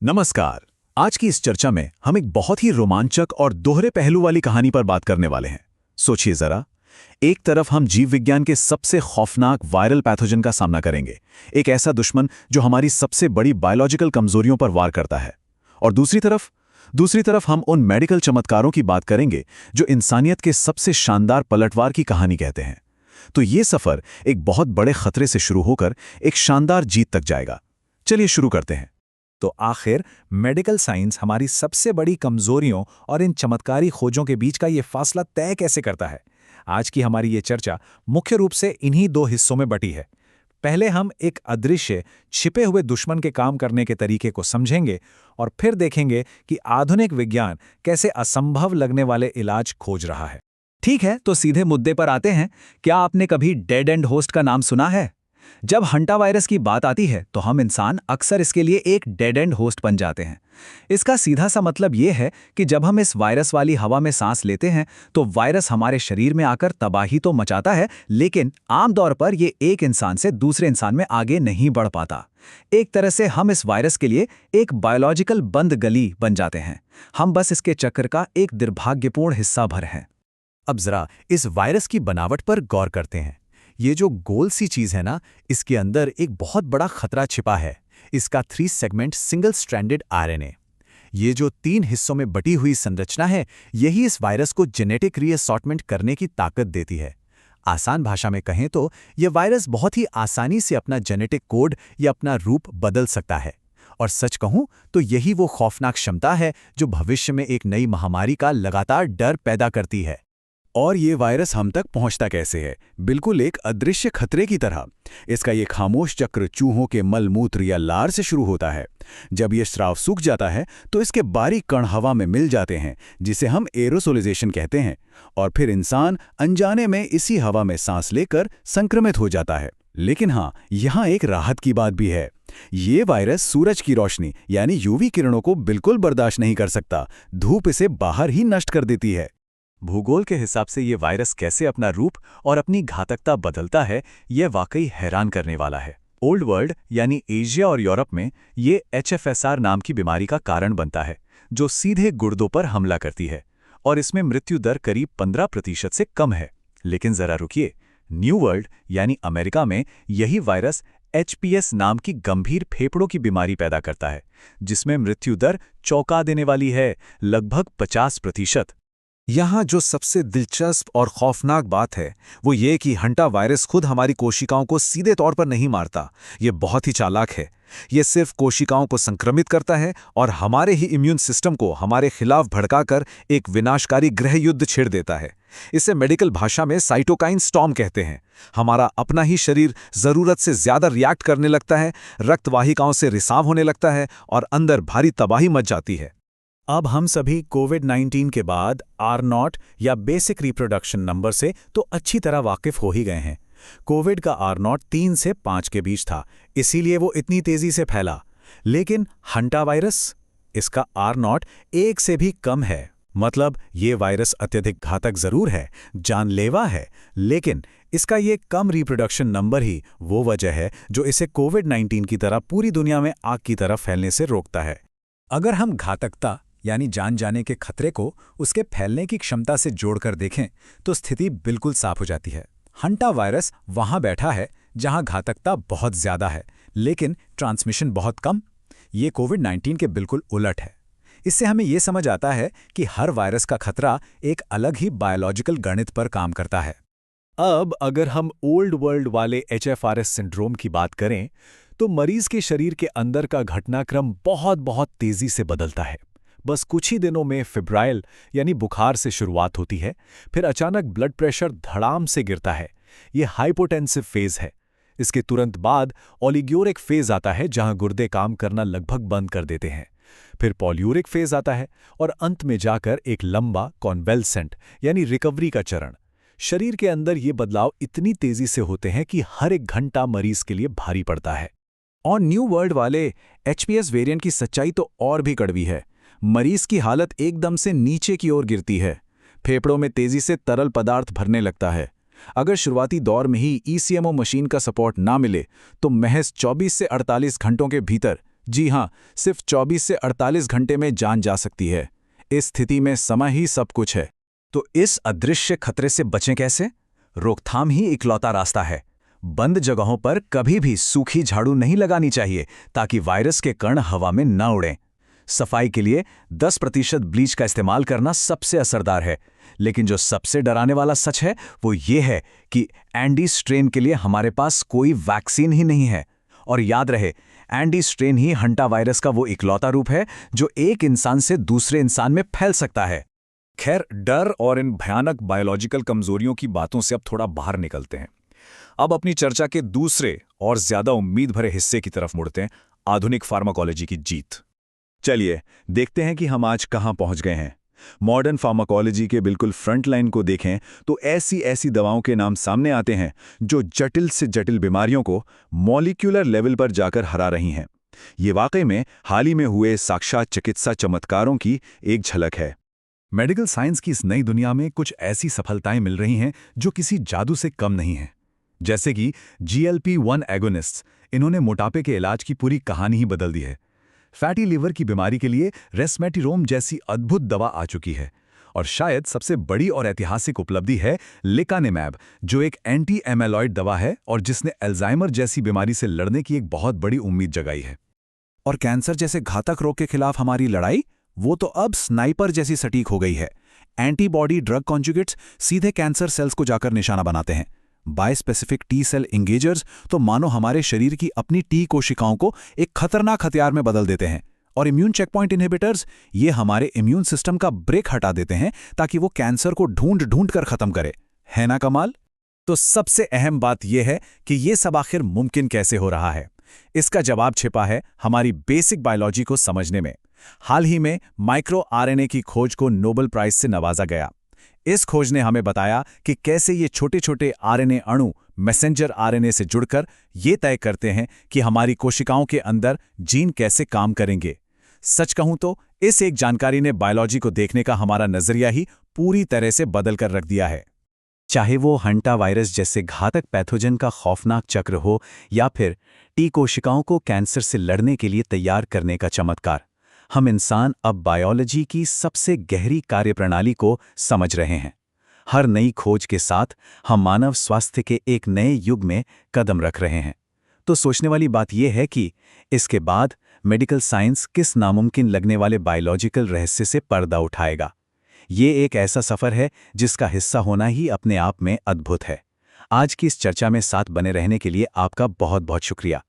नमस्कार। आज की इस चर्चा में हम एक बहुत ही रोमांचक और दोहरे पहलू वाली कहानी पर बात करने वाले हैं। सोचिए जरा, एक तरफ हम जीव विज्ञान के सबसे खौफनाक वायरल पैथोजन का सामना करेंगे, एक ऐसा दुश्मन जो हमारी सबसे बड़ी बायोलॉजिकल कमजोरियों पर वार करता है। और दूसरी तरफ हम उन मेडिकल चमत्कारों की बात करेंगे जो इंसानियत के सबसे शानदार पलटवार की कहानी कहते हैं। तो ये सफर एक बहुत बड़े खतरे से शुरू होकर एक शानदार जीत तक जाएगा। चलिए शुरू करते हैं। तो आखिर मेडिकल साइंस हमारी सबसे बड़ी कमजोरियों और इन चमत्कारी खोजों के बीच का ये फासला तय कैसे करता है? आज की हमारी ये चर्चा मुख्य रूप से इन्हीं दो हिस्सों में बटी है। पहले हम एक अदृश्य छिपे हुए दुश्मन के काम करने के तरीके को समझेंगे और फिर देखेंगे कि आधुनिक विज्ञान कैसे असंभव लगने वाले इलाज खोज रहा है। ठीक है, तो सीधे मुद्दे पर आते हैं। क्या आपने कभी डेड एंड होस्ट का नाम सुना है? जब हंटा वायरस की बात आती है तो हम इंसान अक्सर इसके लिए एक डेड एंड होस्ट बन जाते हैं। इसका सीधा सा मतलब ये है कि जब हम इस वायरस वाली हवा में सांस लेते हैं तो वायरस हमारे शरीर में आकर तबाही तो मचाता है, लेकिन आमतौर पर ये एक इंसान से दूसरे इंसान में आगे नहीं बढ़ पाता। एक तरह से हम इस वायरस के लिए एक बायोलॉजिकल बंद गली बन जाते हैं। हम बस इसके चक्र का एक दुर्भाग्यपूर्ण हिस्सा भर हैं। अब जरा इस वायरस की बनावट पर गौर करते हैं। ये जो गोल सी चीज है ना, इसके अंदर एक बहुत बड़ा खतरा छिपा है। इसका 3 सेगमेंट सिंगल स्ट्रैंडेड आरएनए। ये जो 3 हिस्सों में बटी हुई संरचना है, यही इस वायरस को जेनेटिक रीअसॉर्टमेंट करने की ताकत देती है। आसान भाषा में कहें तो ये वायरस बहुत ही आसानी से अपना जेनेटिक कोड या अपना रूप बदल सकता है। और सच कहूं तो यही वो खौफनाक क्षमता है जो भविष्य में एक नई महामारी का लगातार डर पैदा करती है। और ये वायरस हम तक पहुंचता कैसे है? बिल्कुल एक अदृश्य खतरे की तरह। इसका ये खामोश चक्र चूहों के मल मूत्र या लार से शुरू होता है। जब ये स्राव सूख जाता है तो इसके बारीक कण हवा में मिल जाते हैं, जिसे हम एरोसोलाइजेशन कहते हैं, और फिर इंसान अनजाने में इसी हवा में सांस लेकर संक्रमित हो जाता है। लेकिन हाँ, यहाँ एक राहत की बात भी है। ये वायरस सूरज की रोशनी यानी यूवी किरणों को बिल्कुल बर्दाश्त नहीं कर सकता। धूप इसे बाहर ही नष्ट कर देती है। भूगोल के हिसाब से ये वायरस कैसे अपना रूप और अपनी घातकता बदलता है, यह वाकई हैरान करने वाला है। ओल्ड वर्ल्ड यानी एशिया और यूरोप में ये HFSR नाम की बीमारी का कारण बनता है, जो सीधे गुर्दों पर हमला करती है, और इसमें मृत्यु दर करीब 15% से कम है। लेकिन जरा रुकिए, न्यू वर्ल्ड यानी अमेरिका में यही वायरस HPS नाम की गंभीर फेफड़ों की बीमारी पैदा करता है, जिसमें मृत्यु दर चौंका देने वाली है, लगभग 50%। यहाँ जो सबसे दिलचस्प और खौफनाक बात है वो ये कि हंटा वायरस खुद हमारी कोशिकाओं को सीधे तौर पर नहीं मारता। ये बहुत ही चालाक है। ये सिर्फ कोशिकाओं को संक्रमित करता है और हमारे ही इम्यून सिस्टम को हमारे खिलाफ भड़काकर एक विनाशकारी गृह युद्ध छेड़ देता है। इसे मेडिकल भाषा में साइटोकाइन स्टॉर्म कहते हैं। हमारा अपना ही शरीर ज़रूरत से ज़्यादा रिएक्ट करने लगता है, रक्तवाहिकाओं से रिसाव होने लगता है और अंदर भारी तबाही मच जाती है। अब हम सभी कोविड-19 के बाद R0 या बेसिक रिप्रोडक्शन नंबर से तो अच्छी तरह वाकिफ हो ही गए हैं। कोविड का R0 3 से 5 के बीच था, इसीलिए वो इतनी तेजी से फैला। लेकिन हंटा वायरस, इसका R0 1 से भी कम है। मतलब ये वायरस अत्यधिक घातक जरूर है, जानलेवा है, लेकिन इसका ये कम रिप्रोडक्शन नंबर ही वो वजह है जो इसे कोविड-19 की तरह पूरी दुनिया में आग की तरह फैलने से रोकता है। अगर हम घातकता यानी जान जाने के खतरे को उसके फैलने की क्षमता से जोड़कर देखें तो स्थिति बिल्कुल साफ हो जाती है। हंटा वायरस वहां बैठा है जहां घातकता बहुत ज्यादा है, लेकिन ट्रांसमिशन बहुत कम। ये कोविड-19 के बिल्कुल उलट है। इससे हमें ये समझ आता है कि हर वायरस का खतरा एक अलग ही बायोलॉजिकल गणित पर काम करता है। अब अगर हम ओल्ड वर्ल्ड वाले HFRS सिंड्रोम की बात करें तो मरीज के शरीर के अंदर का घटनाक्रम बहुत तेजी से बदलता है। बस कुछ ही दिनों में फिब्राइल यानी बुखार से शुरुआत होती है, फिर अचानक ब्लड प्रेशर धड़ाम से गिरता है। ये हाइपोटेंसिव फेज है। इसके तुरंत बाद ओलिग्योरिक फेज आता है, जहां गुर्दे काम करना लगभग बंद कर देते हैं। फिर पॉल्यूरिक फेज आता है और अंत में जाकर एक लंबा कॉन्वेल्सेंट यानी रिकवरी का चरण। शरीर के अंदर ये बदलाव इतनी तेजी से होते हैं कि हर एक घंटा मरीज के लिए भारी पड़ता है। और न्यू वर्ल्ड वाले HPS वेरिएंट की सच्चाई तो और भी कड़वी है। मरीज की हालत एकदम से नीचे की ओर गिरती है। फेफड़ों में तेजी से तरल पदार्थ भरने लगता है। अगर शुरुआती दौर में ही ECMO मशीन का सपोर्ट ना मिले तो महज 24 से 48 घंटों के भीतर जी हाँ, सिर्फ 24 से 48 घंटे में जान जा सकती है। इस स्थिति में समय ही सब कुछ है। तो इस अदृश्य खतरे से बचें कैसे? रोकथाम ही इकलौता रास्ता है। बंद जगहों पर कभी भी सूखी झाड़ू नहीं लगानी चाहिए ताकि वायरस के कण हवा में न उड़ें। सफाई के लिए 10% ब्लीच का इस्तेमाल करना सबसे असरदार है। लेकिन जो सबसे डराने वाला सच है वो ये है कि एंडी स्ट्रेन के लिए हमारे पास कोई वैक्सीन ही नहीं है। और याद रहे, एंडी स्ट्रेन ही हंटा वायरस का वो इकलौता रूप है जो एक इंसान से दूसरे इंसान में फैल सकता है। खैर, डर और इन भयानक बायोलॉजिकल कमजोरियों की बातों से अब थोड़ा बाहर निकलते हैं। अब अपनी चर्चा के दूसरे और ज्यादा उम्मीद भरे हिस्से की तरफ मुड़ते हैं, आधुनिक फार्माकोलॉजी की जीत। चलिए देखते हैं कि हम आज कहां पहुंच गए हैं। मॉडर्न फार्माकोलॉजी के बिल्कुल फ्रंट लाइन को देखें तो ऐसी दवाओं के नाम सामने आते हैं जो जटिल से जटिल बीमारियों को मॉलिक्यूलर लेवल पर जाकर हरा रही हैं। ये वाकई में हाल ही में हुए साक्षात चिकित्सा चमत्कारों की एक झलक है। मेडिकल साइंस की इस नई दुनिया में कुछ ऐसी सफलताएं मिल रही हैं जो किसी जादू से कम नहीं हैं। जैसे कि GLP-1 एगोनिस्ट्स, इन्होंने मोटापे के इलाज की पूरी कहानी ही बदल दी है। फैटी लिवर की बीमारी के लिए रेस्मेटिरोम जैसी अद्भुत दवा आ चुकी है। और शायद सबसे बड़ी और ऐतिहासिक उपलब्धि है लेकानेमैब, जो एक एंटी एमेलॉइड दवा है और जिसने अल्जाइमर जैसी बीमारी से लड़ने की एक बहुत बड़ी उम्मीद जगाई है। और कैंसर जैसे घातक रोग के खिलाफ हमारी लड़ाई, वो तो अब स्नाइपर जैसी सटीक हो गई है। एंटीबॉडी ड्रग कॉन्जुगेट्स सीधे कैंसर सेल्स को जाकर निशाना बनाते हैं। बायस्पेसिफिक टी सेल इंगेजर्स तो मानो हमारे शरीर की अपनी टी कोशिकाओं को एक खतरनाक हथियार में बदल देते हैं। और इम्यून चेकपॉइंट इनहिबिटर्स, ये हमारे इम्यून सिस्टम का ब्रेक हटा देते हैं ताकि वो कैंसर को ढूंढ कर खत्म करे। है ना कमाल? तो सबसे अहम बात यह है कि ये सब आखिर मुमकिन कैसे हो रहा है। इसका जवाब छिपा है हमारी बेसिक बायोलॉजी को समझने में। हाल ही में माइक्रो आरएनए की खोज को नोबेल प्राइज से नवाजा गया। इस खोज ने हमें बताया कि कैसे ये छोटे छोटे आरएनए अणु मैसेंजर आरएनए से जुड़कर ये तय करते हैं कि हमारी कोशिकाओं के अंदर जीन कैसे काम करेंगे। सच कहूं तो इस एक जानकारी ने बायोलॉजी को देखने का हमारा नजरिया ही पूरी तरह से बदल कर रख दिया है। चाहे वो हंटा वायरस जैसे घातक पैथोजन का खौफनाक चक्र हो या फिर टी कोशिकाओं को कैंसर से लड़ने के लिए तैयार करने का चमत्कार, हम इंसान अब बायोलॉजी की सबसे गहरी कार्यप्रणाली को समझ रहे हैं। हर नई खोज के साथ हम मानव स्वास्थ्य के एक नए युग में कदम रख रहे हैं। तो सोचने वाली बात यह है कि इसके बाद मेडिकल साइंस किस नामुमकिन लगने वाले बायोलॉजिकल रहस्य से पर्दा उठाएगा। ये एक ऐसा सफर है जिसका हिस्सा होना ही अपने आप में अद्भुत है। आज की इस चर्चा में साथ बने रहने के लिए आपका बहुत बहुत शुक्रिया।